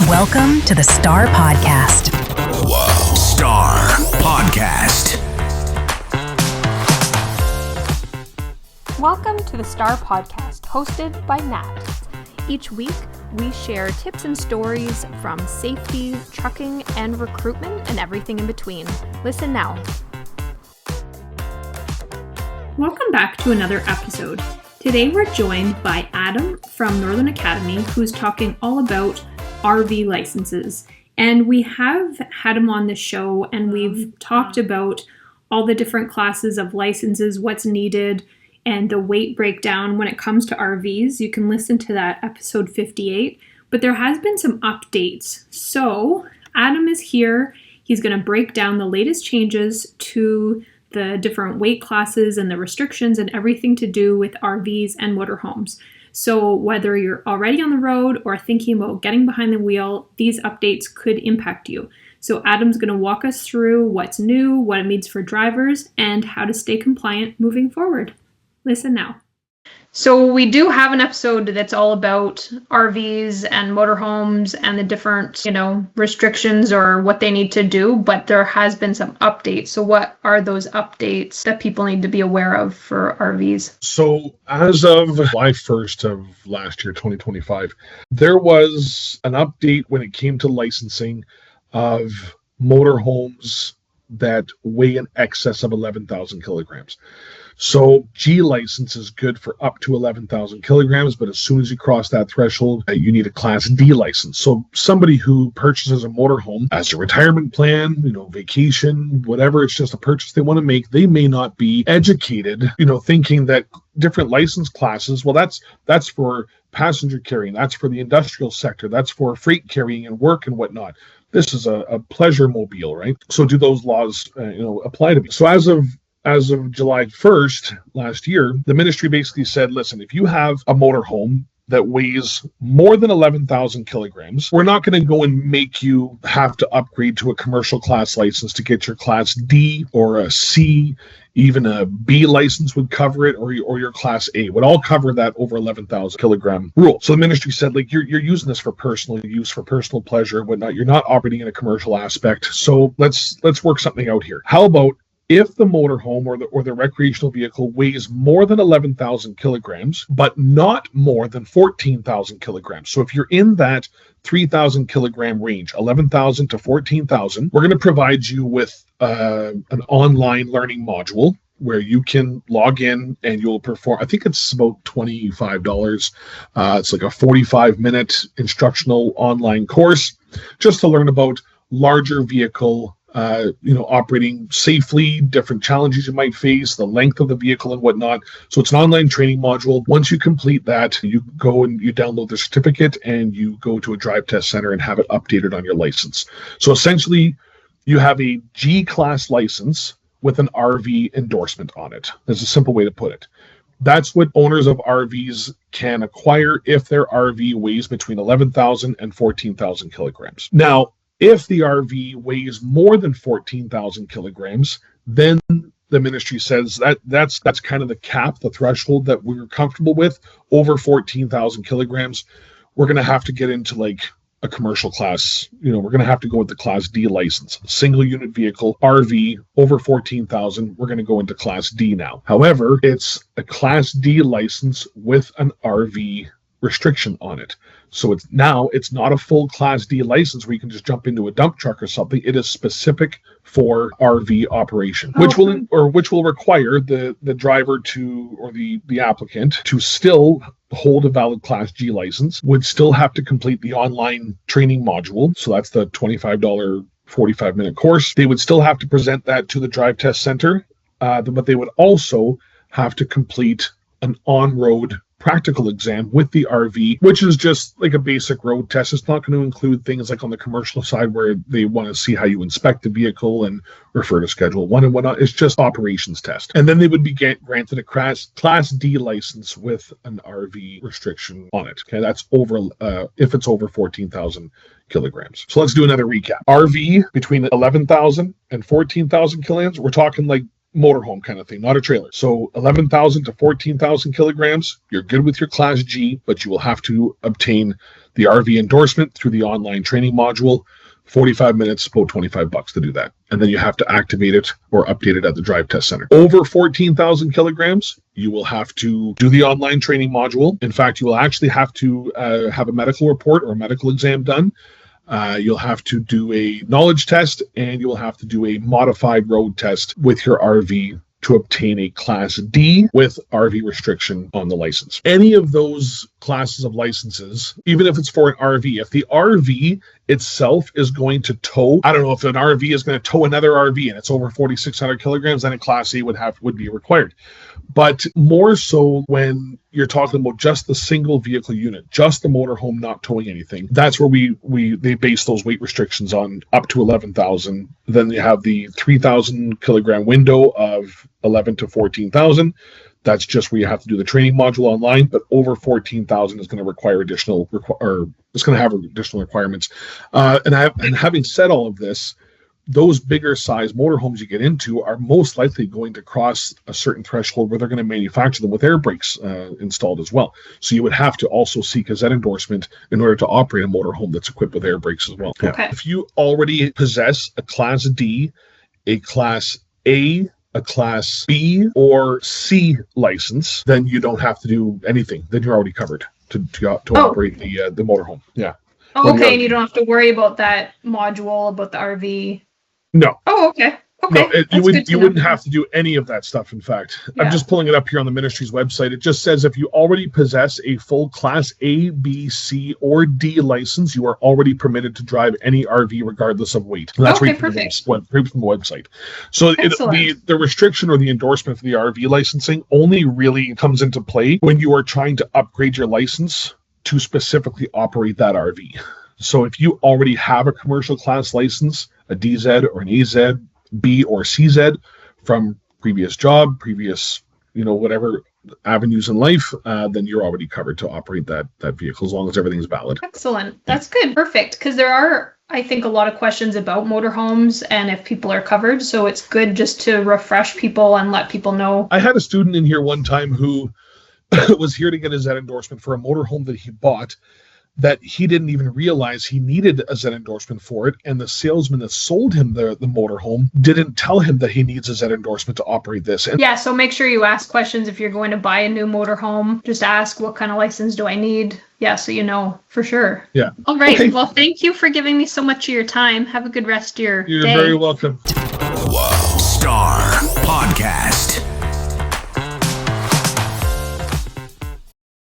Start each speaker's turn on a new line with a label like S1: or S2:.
S1: Welcome to the S.T.A.R podcast.
S2: Whoa. S.T.A.R podcast.
S3: Welcome to the S.T.A.R podcast, hosted by Nat. Each week, we share tips and stories from safety, trucking, and recruitment, and everything in between. Listen now. Welcome back to another episode. Today we're joined by Adam from Northern Academy, who's talking all about RV licenses. And we have had him on the show, and we've talked about all the different classes of licenses, what's needed, and the weight breakdown when it comes to RVs. You can listen to that episode 58, but there has been some updates. So Adam is here. He's going to break down the latest changes to the different weight classes and the restrictions and everything to do with RVs and motorhomes. So whether you're already on the road or thinking about getting behind the wheel, these updates could impact you. So Adam's going to walk us through what's new, what it means for drivers, and how to stay compliant moving forward. Listen now. So we do have an episode that's all about RVs and motorhomes and the different, restrictions or what they need to do, but there has been some updates. So what are those updates that people need to be aware of for RVs?
S4: So as of July 1st of last year, 2025, there was an update when it came to licensing of motorhomes that weigh in excess of 11,000 kilograms. So G license is good for up to 11,000 kilograms, but as soon as you cross that threshold, you need a Class D license. So somebody who purchases a motorhome as a retirement plan, vacation, whatever, it's just a purchase they want to make, they may not be educated, thinking that different license classes, well, that's for passenger carrying, that's for the industrial sector, that's for freight carrying and work and whatnot. This is a pleasure mobile, right? So do those laws, apply to me? So as of July 1st last year, the ministry basically said, listen, if you have a motorhome that weighs more than 11,000 kilograms, we're not going to go and make you have to upgrade to a commercial class license to get your Class D or a C. Even a B license would cover it, or your Class A would all cover that over 11,000 kilogram rule. So the ministry said, you're using this for personal use, for personal pleasure and whatnot. You're not operating in a commercial aspect. So let's work something out here. How about if the motorhome or the recreational vehicle weighs more than 11,000 kilograms, but not more than 14,000 kilograms. So if you're in that 3,000 kilogram range, 11,000 to 14,000, we're going to provide you with an online learning module where you can log in and you'll perform, I think it's about $25. It's like a 45-minute instructional online course just to learn about larger vehicle operating safely, different challenges you might face, the length of the vehicle and whatnot. So it's an online training module. Once you complete that, you go and you download the certificate and you go to a drive test center and have it updated on your license. So essentially, you have a G-class license with an RV endorsement on it. There's a simple way to put it. That's what owners of RVs can acquire if their RV weighs between 11,000 and 14,000 kilograms. Now, if the RV weighs more than 14,000 kilograms, then the ministry says that's kind of the cap, the threshold that we're comfortable with. Over 14,000 kilograms, we're going to have to get into a commercial class. We're going to have to go with the Class D license. Single unit vehicle, RV, over 14,000, we're going to go into Class D now. However, it's a Class D license with an RV restriction on it. So it's not a full Class D license where you can just jump into a dump truck or something. It is specific for RV operation, which will require the driver or the applicant to still hold a valid Class G license, would still have to complete the online training module. So that's the $25 45-minute course. They would still have to present that to the drive test center, but they would also have to complete an on-road practical exam with the RV, which is just like a basic road test. It's not going to include things like on the commercial side where they want to see how you inspect the vehicle and refer to Schedule 1 and whatnot. It's just operations test. And then they would be granted a Class D license with an RV restriction on it. Okay, that's if it's over 14,000 kilograms. So let's do another recap. RV between 11,000 and 14,000 kilograms, we're talking like motorhome kind of thing, not a trailer. So 11,000 to 14,000 kilograms, you're good with your Class G, but you will have to obtain The RV endorsement through the online training module, 45 minutes, about $25 to do that. And then you have to activate it or update it at the drive test center. Over 14,000 kilograms, you will have to do the online training module. In fact, you will actually have to have a medical report or a medical exam done. You'll have to do a knowledge test, and you will have to do a modified road test with your RV to obtain a Class D with RV restriction on the license. Any of those classes of licenses, even if it's for an RV, if the RV itself is going to tow, I don't know if an RV is going to tow another RV and it's over 4,600 kilograms, then a Class A would be required. But more so when you're talking about just the single vehicle unit, just the motorhome not towing anything, that's where they base those weight restrictions on up to 11,000. Then you have the 3,000 kilogram window of 11 to 14,000. That's just where you have to do the training module online, but over 14,000 is going to require it's going to have additional requirements. And having said all of this, those bigger size motorhomes you get into are most likely going to cross a certain threshold where they're going to manufacture them with air brakes installed as well. So you would have to also seek a Z endorsement in order to operate a motorhome that's equipped with air brakes as well.
S3: Okay.
S4: If you already possess a Class D, a Class A, a Class B or C license, then you don't have to do anything. Then you're already covered to operate the motorhome. Yeah.
S3: Oh, okay, and you don't have to worry about that module, about the RV.
S4: No.
S3: Oh, okay. Okay.
S4: No, you wouldn't have to do any of that stuff. In fact, yeah. I'm just pulling it up here on the ministry's website. It just says if you already possess a full Class A, B, C, or D license, you are already permitted to drive any RV regardless of weight. And that's right from the website. So the restriction or the endorsement for the RV licensing only really comes into play when you are trying to upgrade your license to specifically operate that RV. So if you already have a commercial class license, a DZ or an AZ, B or CZ from previous job, whatever avenues in life, then you're already covered to operate that vehicle as long as everything's valid.
S3: Excellent. That's good. Perfect. Because there are, I think, a lot of questions about motorhomes and if people are covered. So it's good just to refresh people and let people know.
S4: I had a student in here one time who was here to get a Z endorsement for a motorhome that he bought that he didn't even realize he needed a Z endorsement for it, and the salesman that sold him the motorhome didn't tell him that he needs a Z endorsement to operate this. And
S3: yeah, so make sure you ask questions if you're going to buy a new motorhome. Just ask, what kind of license do I need? Yeah, so you know for sure.
S4: Yeah.
S3: All right. Okay. Well, thank you for giving me so much of your time. Have a good rest of your day.
S4: You're very welcome.
S2: Wow. S.T.A.R. Podcast.